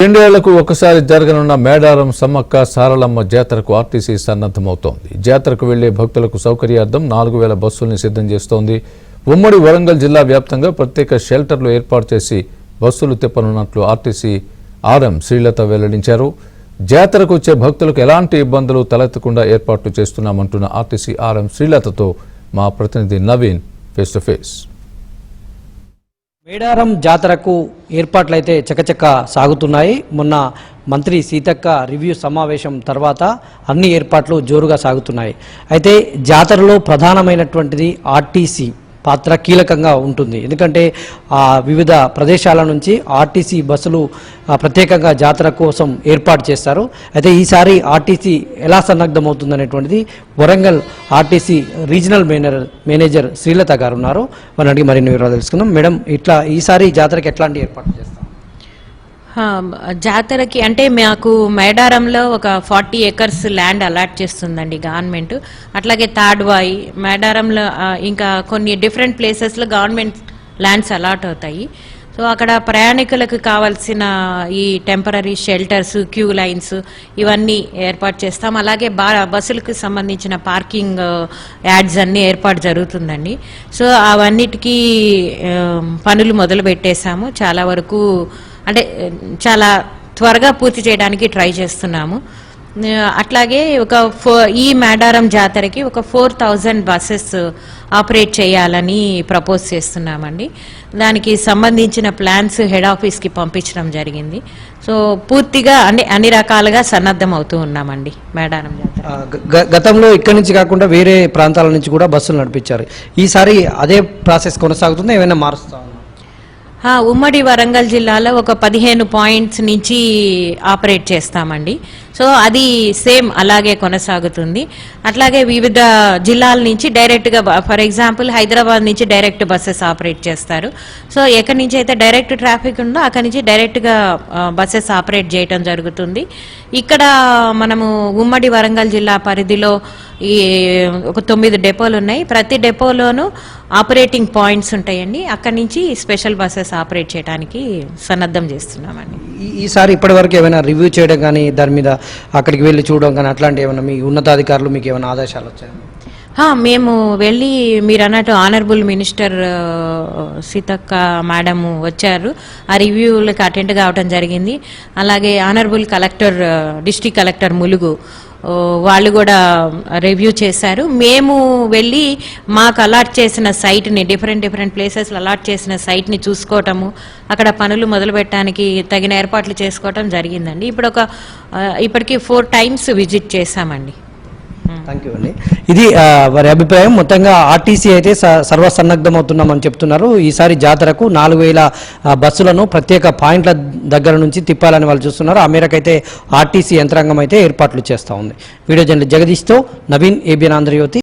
రెండేళ్లకు ఒకసారి జరగనున్న మేడారం సమ్మక్క సారలమ్మ జాతరకు ఆర్టీసీ సన్నద్ధమవుతోంది. జాతరకు వెళ్లే భక్తులకు సౌకర్యార్థం 4000 బస్సుల్ని సిద్ధం చేస్తోంది. ఉమ్మడి వరంగల్ జిల్లా వ్యాప్తంగా ప్రత్యేక షెల్టర్లు ఏర్పాటు చేసి బస్సులు తిప్పనున్నట్లు ఆర్టీసీ ఆర్ఎం శ్రీలత వెల్లడించారు. జాతరకు వచ్చే భక్తులకు ఎలాంటి ఇబ్బందులు తలెత్తకుండా ఏర్పాట్లు చేస్తున్నామంటున్న ఆర్టీసీ ఆర్ఎం శ్రీలతతో మా ప్రతినిధి Naveen face to face. Medaram జాతరకు ఏర్పాట్లయితే చకచక సాగుతున్నాయి. మొన్న మంత్రి సీతక్క రివ్యూ సమావేశం తర్వాత అన్ని ఏర్పాట్లు జోరుగా సాగుతున్నాయి. అయితే జాతరలో ప్రధానమైనటువంటిది ఆర్టీసీ పాత్ర కీలకంగా ఉంటుంది. ఎందుకంటే వివిధ ప్రదేశాల నుంచి ఆర్టీసీ బస్సులు ప్రత్యేకంగా జాతర కోసం ఏర్పాటు చేస్తారు. అయితే ఈసారి ఆర్టీసీ ఎలా సన్నద్ధమవుతుందనేటువంటిది Warangal RTC regional manager Srilatha గారు ఉన్నారు. వారిని అడిగి మరిన్ని వివరాలు తెలుసుకుందాం. మేడం, ఇట్లా ఈసారి జాతరకి ఎట్లాంటి ఏర్పాట్లు చేస్తారు? జాతరకి అంటే మాకు మేడారంలో ఒక 40 acres ల్యాండ్ అలాట్ చేస్తుందండి గవర్నమెంట్. అట్లాగే తాడ్వాయి మేడారంలో ఇంకా కొన్ని డిఫరెంట్ ప్లేసెస్లో గవర్నమెంట్ ల్యాండ్స్ అలాట్ అవుతాయి. సో అక్కడ ప్రయాణికులకు కావాల్సిన ఈ టెంపరీ షెల్టర్స్, క్యూ లైన్స్ ఇవన్నీ ఏర్పాటు చేస్తాం. అలాగే బస్సులకు సంబంధించిన పార్కింగ్ యాడ్స్ అన్నీ ఏర్పాటు జరుగుతుందండి. సో అవన్నిటికీ పనులు మొదలు పెట్టేశాము. చాలా వరకు అంటే చాలా త్వరగా పూర్తి చేయడానికి ట్రై చేస్తున్నాము. అట్లాగే ఈ మేడారం జాతరకి ఒక 4000 బస్సెస్ ఆపరేట్ చేయాలని ప్రపోజ్ చేస్తున్నామండి. దానికి సంబంధించిన ప్లాన్స్ హెడ్ ఆఫీస్కి పంపించడం జరిగింది. సో పూర్తిగా అన్ని రకాలుగా సన్నద్ధం అవుతూ ఉన్నామండి మేడారం జాతర. గతంలో ఇక్కడి నుంచి కాకుండా వేరే ప్రాంతాల నుంచి కూడా బస్సులు నడిపించారు. ఈసారి అదే ప్రాసెస్ కొనసాగుతుందా, ఏమైనా మారుస్తా? ఉమ్మడి వరంగల్ జిల్లాలో ఒక 15 పాయింట్స్ నుంచి ఆపరేట్ చేస్తామండి. సో అది సేమ్ అలాగే కొనసాగుతుంది. అట్లాగే వివిధ జిల్లాల నుంచి డైరెక్ట్గా, ఫర్ ఎగ్జాంపుల్ హైదరాబాద్ నుంచి డైరెక్ట్ బస్సెస్ ఆపరేట్ చేస్తారు. సో ఎక్కడి నుంచి అయితే డైరెక్ట్ ట్రాఫిక్ ఉందో అక్కడి నుంచి డైరెక్ట్గా బస్సెస్ ఆపరేట్ చేయటం జరుగుతుంది. ఇక్కడ మనము ఉమ్మడి వరంగల్ జిల్లా పరిధిలో ఒక 9 డెపోలు ఉన్నాయి. ప్రతి డెపోలోనూ ఆపరేటింగ్ పాయింట్స్ ఉంటాయండి. అక్కడి నుంచి స్పెషల్ బస్సెస్ ఆపరేట్ చేయడానికి సన్నద్ధం చేస్తున్నామండి. ఈసారి ఇప్పటి వరకు ఏమైనా రివ్యూ చేయడం కానీ, దాని మీద అక్కడికి వెళ్ళి చూడడం కానీ అట్లాంటి ఏమైనా మీ ఉన్నతాధికారులు మీకు ఏమైనా ఆదేశాలు వచ్చాయి? మేము వెళ్ళి మీరు అన్నట్టు ఆనరబుల్ మినిస్టర్ సీతక్క మేడం వచ్చారు. ఆ రివ్యూలకు అటెండ్ కావడం జరిగింది. అలాగే honourable collector, district collector Mulugu వాళ్ళు కూడా రివ్యూ చేశారు. మేము వెళ్ళి మాకు అలాట్ చేసిన సైట్ని, డిఫరెంట్ ప్లేసెస్లో అలాట్ చేసిన సైట్ని చూసుకోవటము, అక్కడ పనులు మొదలు పెట్టడానికి తగిన ఏర్పాట్లు చేసుకోవటం జరిగిందండి. ఇప్పటికి 4 times విజిట్ చేశామండి. థ్యాంక్ యూ అండి. ఇది వారి అభిప్రాయం. మొత్తంగా ఆర్టీసీ అయితే సర్వసన్నద్ధం అవుతున్నామని చెప్తున్నారు. ఈసారి జాతరకు 4000 బస్సులను ప్రత్యేక పాయింట్ల దగ్గర నుంచి తిప్పాలని వాళ్ళు చూస్తున్నారు. ఆ మేరకైతే ఆర్టీసీ యంత్రాంగం అయితే ఏర్పాట్లు చేస్తూ ఉంది. వీడియో జర్నలిస్ట్ జగదీష్తో నవీన్, ఏబిఎన్ ఆంధ్రజ్యోతి.